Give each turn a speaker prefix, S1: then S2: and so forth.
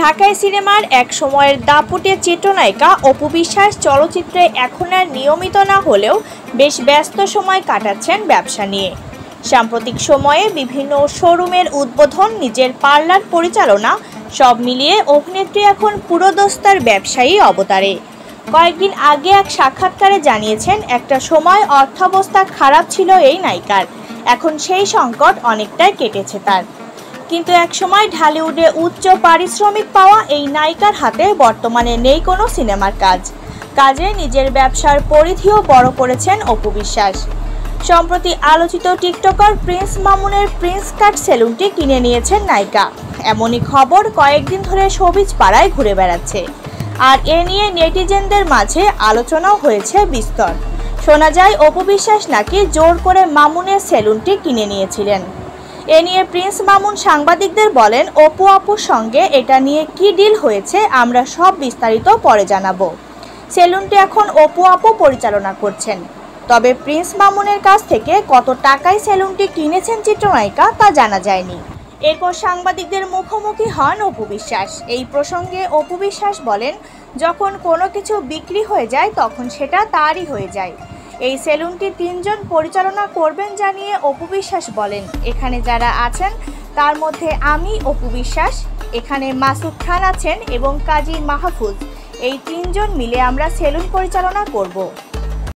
S1: ঢাকায় সিনেমার এক সময়ের দাপুটে চিত্রনায়িকা অপু বিশ্বাস চলচ্চিত্রে এখন আর নিয়মিত না হলেও বেশ ব্যস্ত সময় কাটাচ্ছেন ব্যবসা নিয়ে। সাম্প্রতিক সময়ে বিভিন্ন শোরুমের উদ্বোধন, নিজের পার্লার পরিচালনা সব মিলিয়ে অভিনেত্রী এখন পুরোদস্তার ব্যবসায়ী অবতারে। কয়েকদিন আগে এক সাক্ষাৎকারে জানিয়েছেন, একটা সময় অর্থাবস্থা খারাপ ছিল এই নায়িকার, এখন সেই সংকট অনেকটাই কেটেছে তার। কিন্তু একসময় ঢালিউডে উচ্চ পারিশ্রমিক পাওয়া এই নায়িকার হাতে বর্তমানে নেই কোনো সিনেমার কাজে নিজের ব্যবসার পরিধিও বড় করেছেন অপু বিশ্বাস। সম্প্রতি আলোচিত টিকটকার প্রিন্স মামুনের প্রিন্স কাট সেলুনটি কিনে নিয়েছেন নায়িকা, এমনই খবর কয়েকদিন ধরে শোবিজ পাড়ায় ঘুরে বেড়াচ্ছে। আর এ নিয়ে নেটিজেনদের মাঝে আলোচনাও হয়েছে বিস্তর। শোনা যায় অপু বিশ্বাস নাকি জোর করে মামুনের সেলুনটি কিনে নিয়েছিলেন। এ নিয়ে প্রিন্স মামুন সাংবাদিকদের বলেন, অপু আপুর সঙ্গে এটা নিয়ে কি ডিল হয়েছে আমরা সব বিস্তারিত পরে জানাবো। সেলুনটি এখন অপু আপু পরিচালনা করছেন। তবে প্রিন্স মামুনের কাছ থেকে কত টাকায় সেলুনটি কিনেছেন চিত্রনায়িকা তা জানা যায়নি। এরপর সাংবাদিকদের মুখোমুখি হন অপু বিশ্বাস। এই প্রসঙ্গে অপু বিশ্বাস বলেন, যখন কোনো কিছু বিক্রি হয়ে যায় তখন সেটা তারই হয়ে যায়। এই সেলুনটি 3 জন পরিচালনা করবেন জানিয়ে অপু বিশ্বাস বলেন, এখানে যারা আছেন তার মধ্যে আমি অপু বিশ্বাস, এখানে মাসুদ খান আছেন এবং কাজী মাহফুজ, এই 3 জন মিলে আমরা সেলুন পরিচালনা করব।